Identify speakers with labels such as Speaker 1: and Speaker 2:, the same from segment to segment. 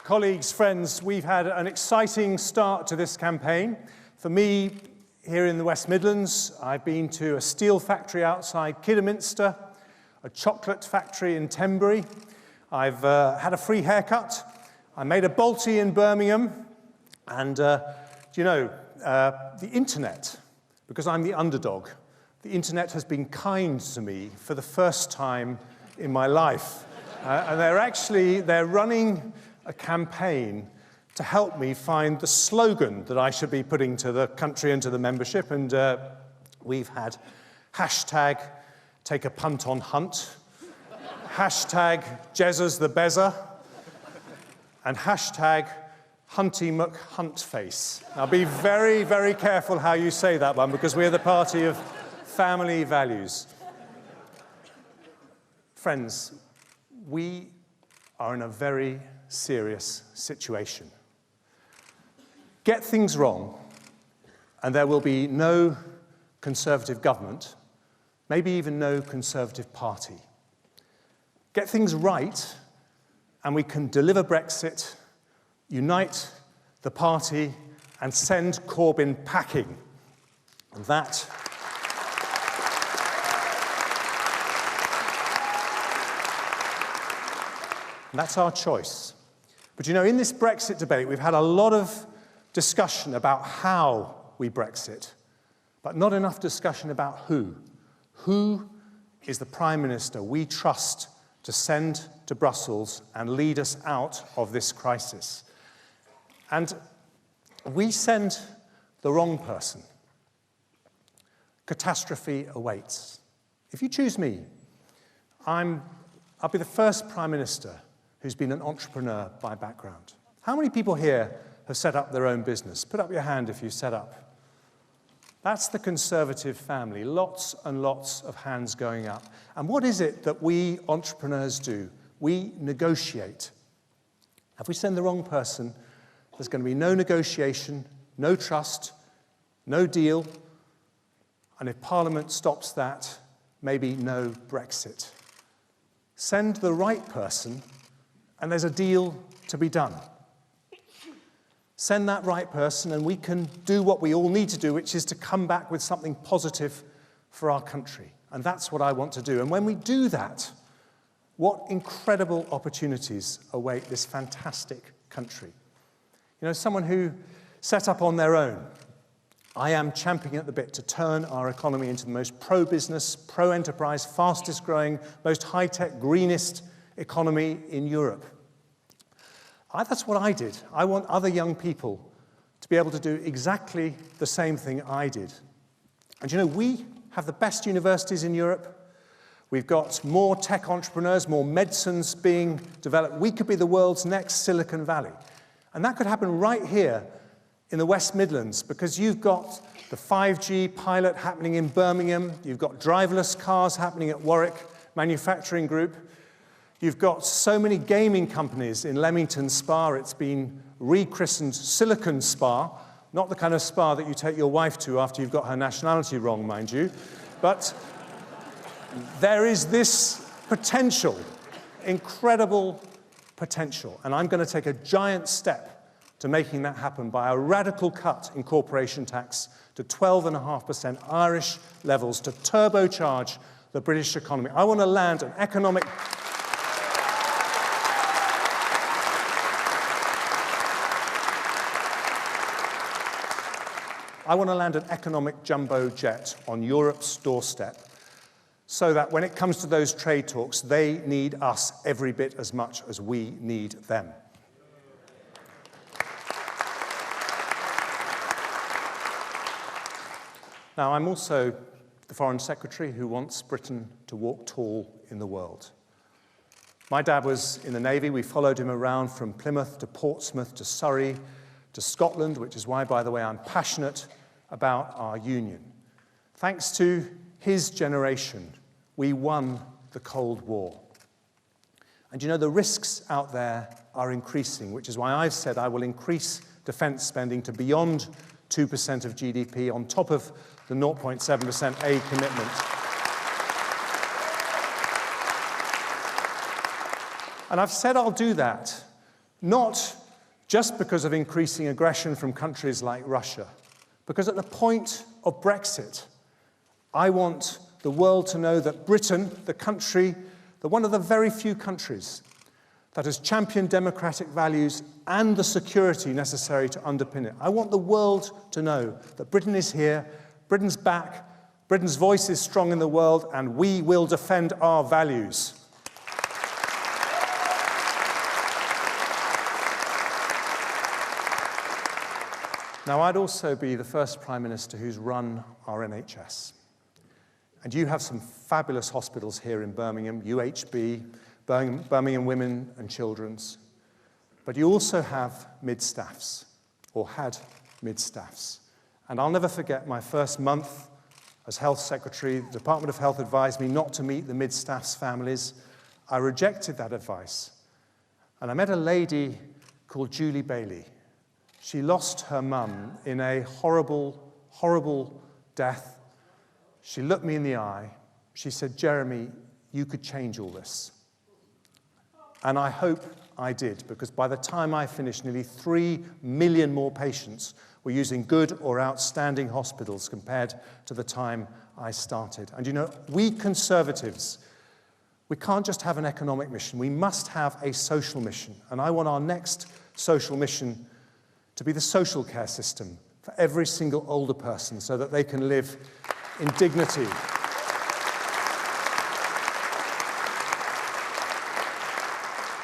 Speaker 1: Colleagues, friends, we've had an exciting start to this campaign. For me, here in the West Midlands, I've been to a steel factory outside Kidderminster, a chocolate factory in Tenbury. I've had a free haircut. I made a Balti in Birmingham. And, the internet, because I'm the underdog, the internet has been kind to me for the first time in my life. And they're running a campaign to help me find the slogan that I should be putting to the country and to the membership. And we've had hashtag take a punt on Hunt, hashtag Jezzas the Bezza, and hashtag Hunty McHuntface. Now be very, very careful how you say that one, because we're the party of family values. Friends, we are in a very serious situation. Get things wrong, and there will be no Conservative government, maybe even no Conservative party. Get things right, and we can deliver Brexit, unite the party, and send Corbyn packing. And that's our choice. But in this Brexit debate, we've had a lot of discussion about how we Brexit, but not enough discussion about who. Who is the Prime Minister we trust to send to Brussels and lead us out of this crisis? And we send the wrong person. Catastrophe awaits. If you choose me, I'll be the first Prime Minister who's been an entrepreneur by background. How many people here have set up their own business? Put up your hand if you've set up. That's the Conservative family. Lots and lots of hands going up. And what is it that we entrepreneurs do? We negotiate. If we send the wrong person, there's going to be no negotiation, no trust, no deal, and if Parliament stops that, maybe no Brexit. Send the right person, and there's a deal to be done. Send that right person, and we can do what we all need to do, which is to come back with something positive for our country. And that's what I want to do. And when we do that, what incredible opportunities await this fantastic country. Someone who set up on their own, I am champing at the bit to turn our economy into the most pro-business, pro-enterprise, fastest growing, most high-tech, greenest economy in Europe. That's what I did. I want other young people to be able to do exactly the same thing I did. And we have the best universities in Europe. We've got more tech entrepreneurs, more medicines being developed. We could be the world's next Silicon Valley. And that could happen right here in the West Midlands, because you've got the 5G pilot happening in Birmingham. You've got driverless cars happening at Warwick Manufacturing Group. You've got so many gaming companies in Leamington Spa. It's been rechristened Silicon Spa, not the kind of spa that you take your wife to after you've got her nationality wrong, mind you. But there is this potential, incredible potential. And I'm going to take a giant step to making that happen by a radical cut in corporation tax to 12.5% Irish levels to turbocharge the British economy. I want to land an economic... I want to land an economic jumbo jet on Europe's doorstep so that when it comes to those trade talks, they need us every bit as much as we need them. Now, I'm also the Foreign Secretary who wants Britain to walk tall in the world. My dad was in the Navy. We followed him around from Plymouth to Portsmouth to Surrey to Scotland, which is why, by the way, I'm passionate about our union. Thanks to his generation, we won the Cold War. And the risks out there are increasing, which is why I've said I will increase defence spending to beyond 2% of GDP on top of the 0.7% aid commitment. And I've said I'll do that, not just because of increasing aggression from countries like Russia, because at the point of Brexit, I want the world to know that Britain, the country, one of the very few countries that has championed democratic values and the security necessary to underpin it. I want the world to know that Britain is here, Britain's back, Britain's voice is strong in the world, and we will defend our values. Now, I'd also be the first Prime Minister who's run our NHS. And you have some fabulous hospitals here in Birmingham, UHB, Birmingham Women and Children's. But you also have mid-staffs, or had mid-staffs. And I'll never forget my first month as Health Secretary. The Department of Health advised me not to meet the mid-staffs' families. I rejected that advice. And I met a lady called Julie Bailey. She lost her mum in a horrible, horrible death. She looked me in the eye. She said, "Jeremy, you could change all this." And I hope I did, because by the time I finished, nearly 3 million more patients were using good or outstanding hospitals compared to the time I started. And you know, we Conservatives, we can't just have an economic mission. We must have a social mission. And I want our next social mission to be the social care system for every single older person so that they can live in dignity.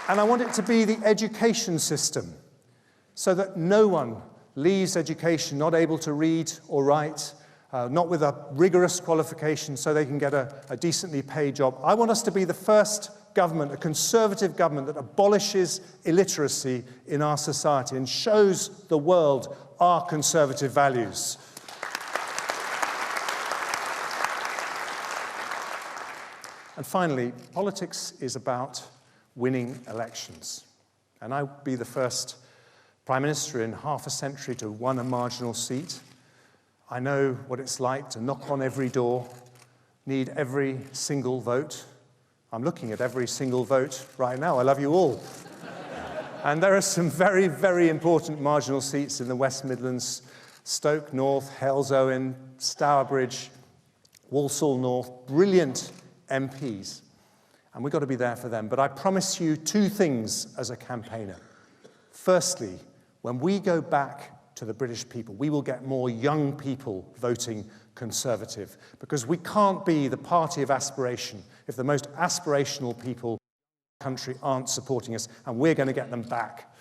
Speaker 1: And I want it to be the education system so that no one leaves education not able to read or write, not with a rigorous qualification so they can get a decently paid job. I want us to be the first government, a Conservative government, that abolishes illiteracy in our society and shows the world our Conservative values. And finally, politics is about winning elections. And I'll be the first Prime Minister in half a century to have won a marginal seat. I know what it's like to knock on every door, need every single vote. I'm looking at every single vote right now. I love you all. And there are some very, very important marginal seats in the West Midlands: Stoke North, Halesowen, Stourbridge, Walsall North, brilliant MPs. And we've got to be there for them. But I promise you two things as a campaigner. Firstly, when we go back to the British people, we will get more young people voting Conservative, because we can't be the party of aspiration if the most aspirational people in the country aren't supporting us, and we're going to get them back.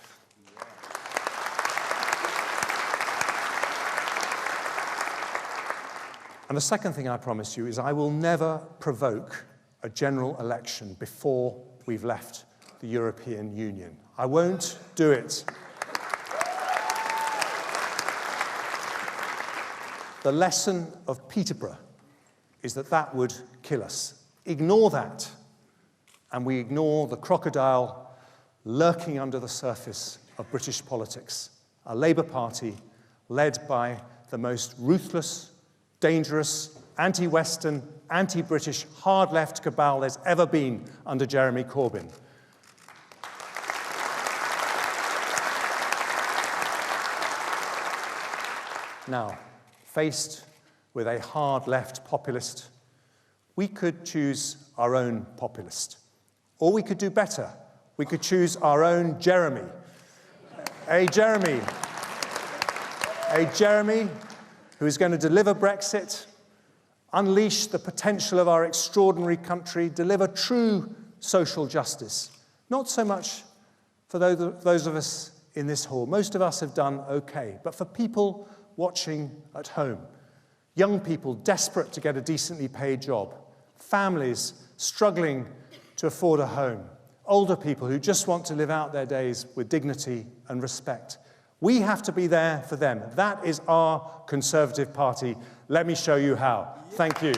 Speaker 1: And the second thing I promise you is I will never provoke a general election before we've left the European Union. I won't do it. The lesson of Peterborough is that that would kill us. Ignore that, and we ignore the crocodile lurking under the surface of British politics. A Labour Party led by the most ruthless, dangerous, anti-Western, anti-British, hard-left cabal there's ever been under Jeremy Corbyn. Now, faced with a hard-left populist, we could choose our own populist. Or we could do better. We could choose our own Jeremy. A Jeremy who is going to deliver Brexit, unleash the potential of our extraordinary country, deliver true social justice. Not so much for those of us in this hall. Most of us have done okay. But for people watching at home, young people desperate to get a decently paid job, families struggling to afford a home, older people who just want to live out their days with dignity and respect. We have to be there for them. That is our Conservative Party. Let me show you how. Thank you.